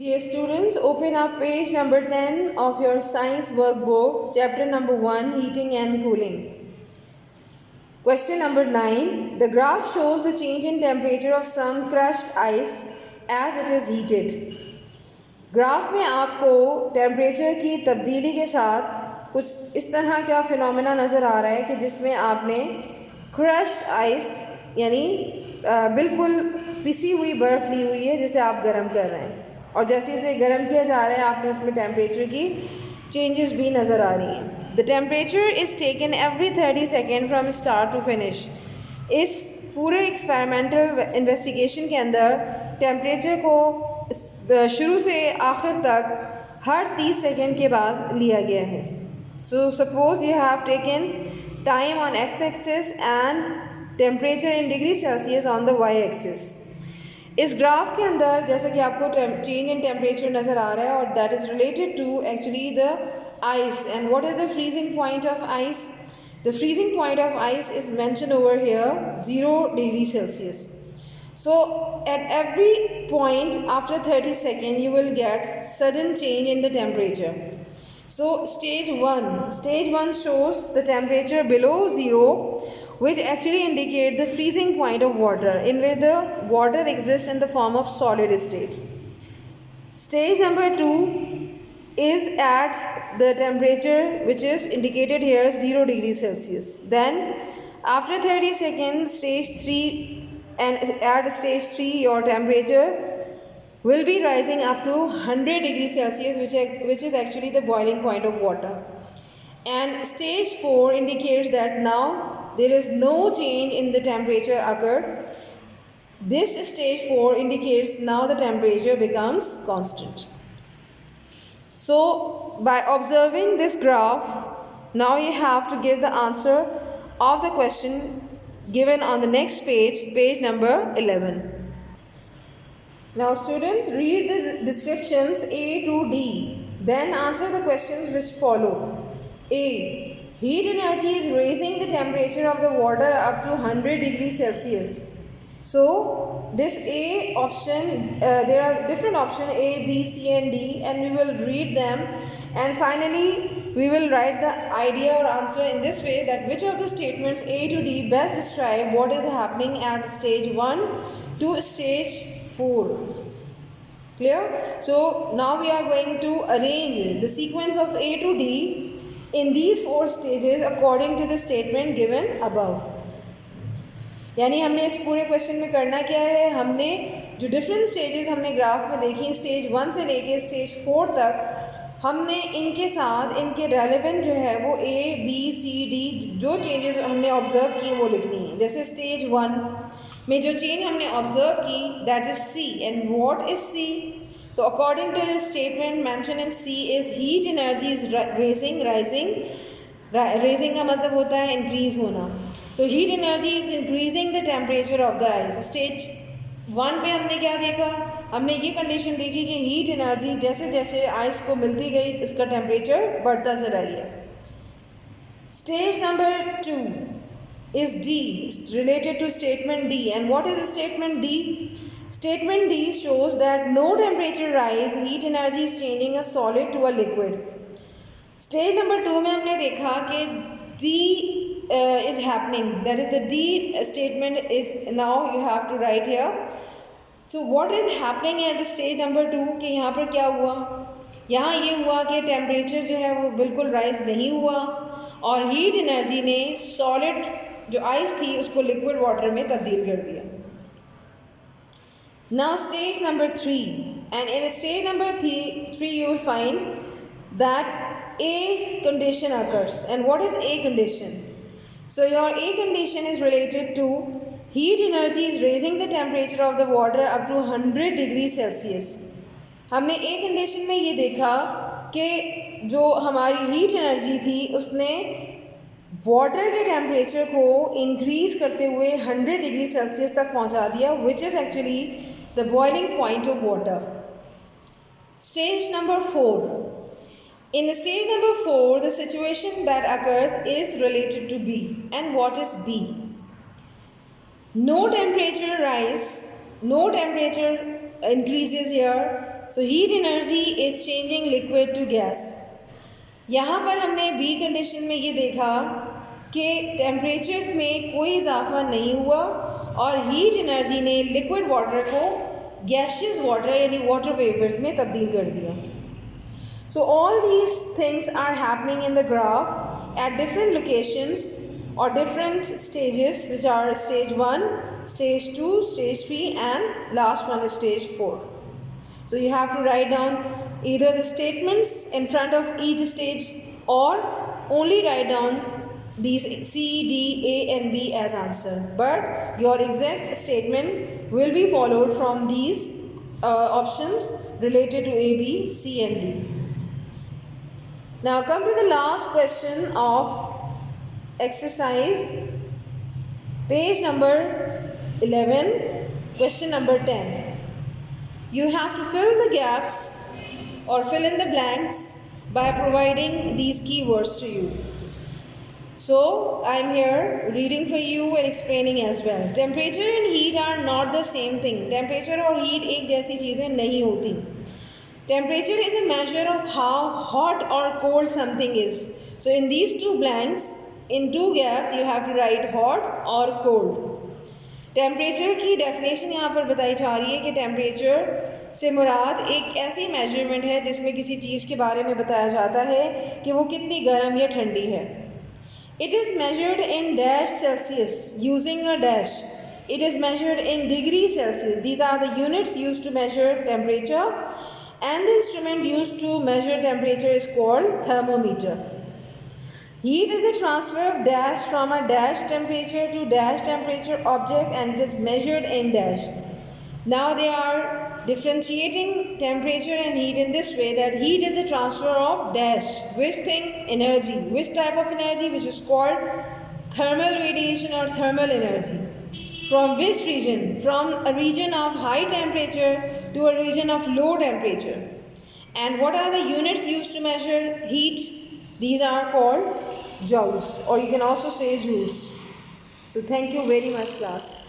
Dear students, open up page number 10 of your science workbook, chapter number 1, heating and cooling. Question number 9. The graph shows the change in temperature of some crushed ice as it is heated. Graph में आपको temperature की तब्दीली के साथ कुछ इस तरह का फिनोमेना नज़र आ रहा है कि जिसमें आपने क्रश्ड आइस यानी बिल्कुल पिसी हुई बर्फ़ ली हुई है जिसे आप गर्म कर रहे हैं और जैसे इसे गर्म किया जा रहा है आपने उसमें टेम्परेचर की चेंजेस भी नज़र आ रही हैं. The temperature is taken every 30 second from start to finish. इस पूरे एक्सपेरिमेंटल इन्वेस्टिगेशन के अंदर टेम्परेचर को शुरू से आखिर तक हर 30 सेकेंड के बाद लिया गया है. So suppose you have taken time on X axis and temperature in degree Celsius on the Y axis. इस ग्राफ के अंदर जैसा कि आपको चेंज इन टेम्परेचर नज़र आ रहा है और that is related to actually the ice. And what is the freezing point of ice? The freezing point of ice is mention over here 0 degree Celsius. So at every point after 30 seconds you will get sudden change in the temperature. So stage 1 shows the temperature below 0, which actually indicate the freezing point of water in which the water exists in the form of solid state. Stage number 2 is at the temperature which is indicated here 0 degree Celsius. Then after 30 seconds stage 3, and at stage 3 your temperature will be rising up to 100 degrees Celsius, which is actually the boiling point of water. And stage 4 indicates that now there is no change in the temperature occurred. This stage 4 indicates now the temperature becomes constant. So by observing this graph, now you have to give the answer of the question given on the next page, page number 11. Now students, read the descriptions A to D, then answer the questions which follow. A. Heat energy is raising the temperature of the water up to 100 degrees Celsius. So this A option, there are different options A, B, C and D, and we will read them, and finally we will write the idea or answer in this way, that which of the statements A to D best describe what is happening at stage 1 to stage 4. Clear? So now we are going to arrange the sequence of A to D in these 4 stages according to the statement given above. यानी हमने इस पूरे question में करना क्या है, हमने जो डिफरेंट स्टेजेस हमने ग्राफ में देखी स्टेज 1 से लेके स्टेज 4 तक, हमने इनके साथ इनके रेलेवेंट जो है वो A, B, C, D जो चेंजेस हमने ऑब्ज़र्व किए वो लिखनी है. जैसे स्टेज 1 में जो चेंज हमने ऑब्ज़र्व की that is C. And what is C? So according to this statement mention in C is heat energy is raising. Raising का मतलब होता है इंक्रीज़ होना. So heat energy is increasing the temperature of the ice. Stage 1 पे हमने क्या देखा, हमने ये कंडीशन देखी कि हीट एनर्जी जैसे जैसे आइस को मिलती गई उसका टेम्परेचर बढ़ता चला गया. Stage number 2 is D, related to statement D. And what is statement D? Statement D shows that no temperature rise, heat energy is changing a solid to a liquid. Stage number 2 में हमने देखा कि D is happening, that is the D statement is now you have to write here. So what is happening at the stage number 2 कि यहाँ पर क्या हुआ, यहाँ ये हुआ कि टेम्परेचर जो है वो बिल्कुल राइज नहीं हुआ और हीट एनर्जी ने सॉलिड जो आइस थी उसको लिक्विड वाटर में तब्दील कर दिया. Now stage number 3, and in stage number 3 you will find that A condition occurs. And what is A condition? So your A condition is related to heat energy is raising the temperature of the water up to 100 degree Celsius. हमने A condition में ये देखा कि जो हमारी heat energy थी उसने water के टेम्परेचर को इंक्रीज़ करते हुए 100 डिग्री सेल्सियस तक पहुंचा दिया, which is actually the boiling point of water. Stage number 4. In stage number 4, the situation that occurs is related to B. And what is B? No temperature rise, no temperature increases here, So heat energy is changing liquid to gas. यहाँ पर हमने B condition में ये देखा कि temperature में कोई इजाफा नहीं हुआ और हीट एनर्जी ने लिक्विड वाटर को गैशियस वाटर यानी वाटर वेपर्स में तब्दील कर दिया. So all these things are happening in the graph at different locations or different stages, which are stage 1, stage 2, stage 3 and last one is stage 4. So you have to write down either the statements in front of each stage or only write down these C, D, A and B as answer. But your exact statement will be followed from these options related to A, B, C and D. Now come to the last question of exercise, page number 11, question number 10. You have to fill the gaps or fill in the blanks by providing these keywords to you. So I am here reading for you and explaining as well. Temperature and heat are not the same thing. Temperature और heat एक जैसी चीज़ें नहीं होती. Temperature is a measure of how hot or cold something is. So in these two blanks, in two gaps, you have to write hot or cold. Temperature की definition यहाँ पर बताई जा रही है कि टेम्परेचर से मुराद एक ऐसी मेजरमेंट है जिसमें किसी चीज़ के बारे में बताया जाता है कि वो कितनी गर्म या ठंडी है. It is measured in dash Celsius using a dash. It is measured in degree Celsius. These are the units used to measure temperature and the instrument used to measure temperature is called thermometer. Heat is the transfer of dash from a dash temperature to dash temperature object and it is measured in dash. Now they are differentiating temperature and heat in this way, that heat is the transfer of dash, which thing? Energy. Which type of energy? Which is called thermal radiation or thermal energy. From which region? From a region of high temperature to a region of low temperature. And what are the units used to measure heat? These are called joules, or you can also say joules. So thank you very much, class.